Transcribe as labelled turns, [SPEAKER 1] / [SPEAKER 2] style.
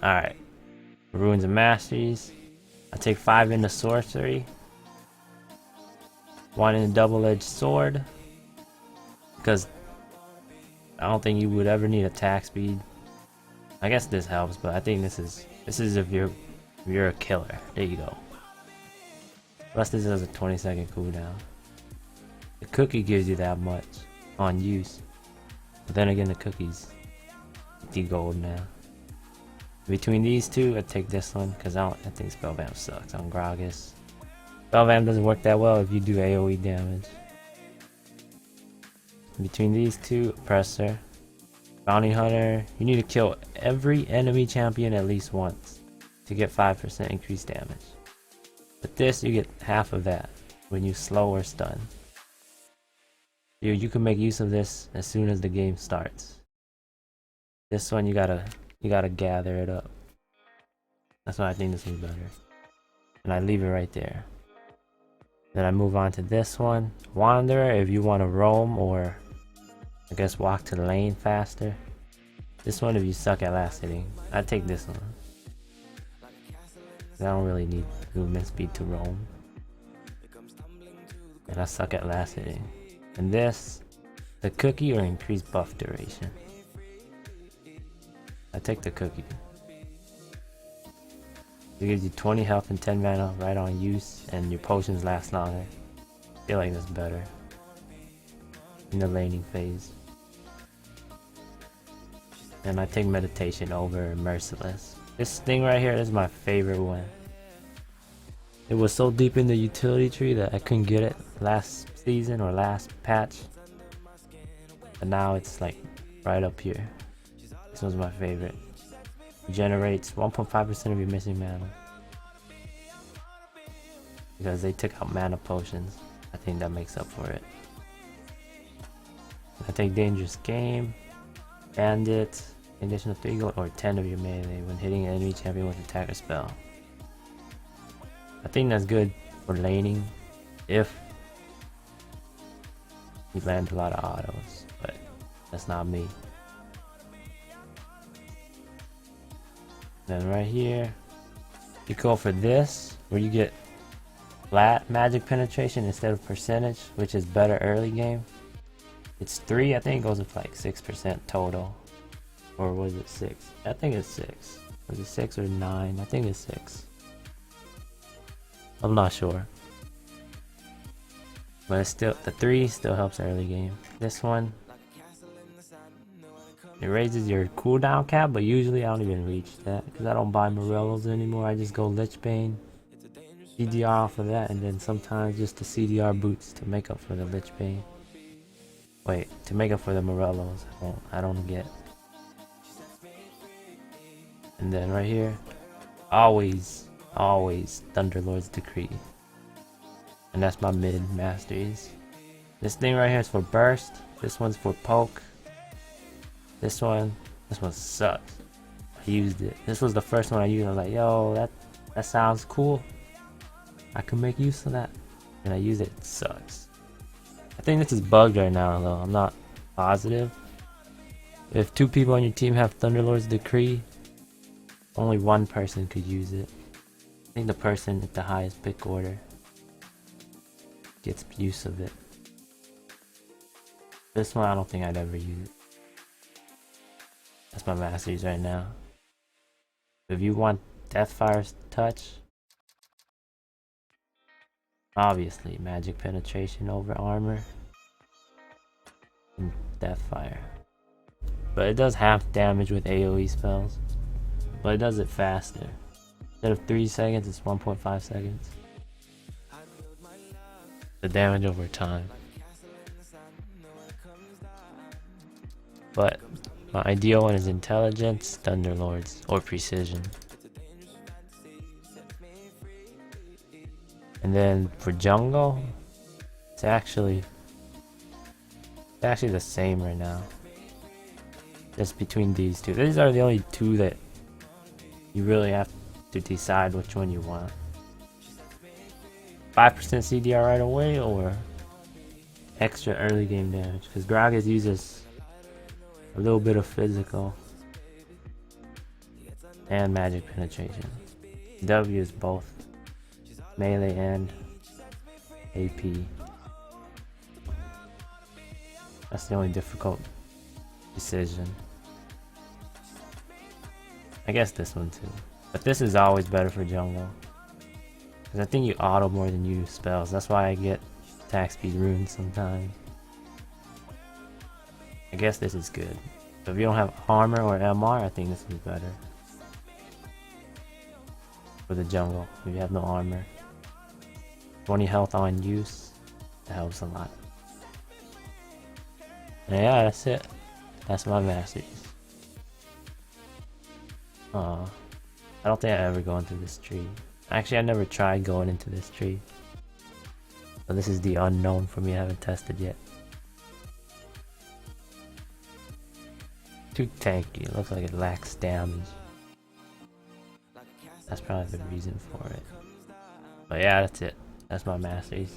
[SPEAKER 1] Alright. Ruins and Masteries. I take 5 into sorcery. 1 in double-edged sword. Because I don't think you would ever need attack speed. I guess this helps, but I think this is if you're a killer. There you go. Plus this has a 20-second cooldown. The cookie gives you that much on use. But then again, the cookies 50 gold now. Between these two, I take this one because I think Spellvamp sucks on Gragas. Spellvamp doesn't work that well if you do AoE damage. Between these two, Oppressor, Bounty Hunter, you need to kill every enemy champion at least once to get 5% increased damage. But this, you get half of that when you slow or stun. You can make use of this as soon as the game starts. This one you gotta gather it up. That's why I think this is better. And I leave it right there. Then I move on to this one. Wanderer, if you want to roam or I guess walk to the lane faster. This one if you suck at last hitting. I take this one. I don't really need movement speed to roam. And I suck at last hitting. And this, the cookie or increased buff duration. I take the cookie. It gives you 20 health and 10 mana right on use, and your potions last longer. I feel like that's better in the laning phase. And I take meditation over merciless. This thing right here is my favorite one. It was so deep in the utility tree that I couldn't get it last season or last patch. But now it's like right up here. This was my favorite. It generates 1.5% of your missing mana. Because they took out mana potions. I think that makes up for it. I take Dangerous Game, Bandit, condition of 3 gold or 10 of your melee when hitting an enemy champion with attack or spell. I think that's good for laning if you land a lot of autos, but that's not me. Then right here, you go for this, where you get flat magic penetration instead of percentage, which is better early game. It's 3, I think it goes up like 6% total. Or was it 6? I think it's 6. Was it 6 or 9? I think it's 6. I'm not sure. But it's still, the 3 still helps early game. This one, it raises your cooldown cap, but usually I don't even reach that because I don't buy Morellos anymore. I just go Lichbane, CDR off of that, and then sometimes just the CDR boots to make up for the Lichbane. Wait, to make up for the Morellos, I don't get. And then right here, always Thunderlord's Decree. And that's my mid masteries. This thing right here is for burst. This one's for poke. This one sucks. I used it. This was the first one I used. I was like, yo, that sounds cool. I can make use of that. And I use it. It sucks. I think this is bugged right now though. I'm not positive. If 2 people on your team have Thunderlord's Decree, only 1 person could use it. I think the person at the highest pick order gets use of it. This one I don't think I'd ever use it. That's my masteries right now. If you want Deathfire's touch, obviously magic penetration over armor and Deathfire. But it does half damage with AoE spells. But it does it faster. Instead of 3 seconds, it's 1.5 seconds. The damage over time. But my ideal one is Intelligence, Thunderlords, or Precision. And then for jungle, it's actually the same right now. Just between these two. These are the only 2 that you really have to decide which one you want. 5% CDR right away or extra early game damage, because Gragas uses a little bit of physical. and magic penetration. W is both melee and AP. That's the only difficult decision. I guess this one too. But this is always better for jungle. Because I think you auto more than you use spells. That's why I get attack speed runes sometimes. I guess this is good. So if you don't have armor or MR, I think this is better. For the jungle, if you have no armor. 20 health on use, that helps a lot. And yeah, that's it. That's my masteries. I don't think I ever go into this tree. Actually, I never tried going into this tree. So this is the unknown for me, I haven't tested yet. Too tanky, it looks like it lacks damage. That's probably the reason for it. But yeah, that's it. That's my masteries.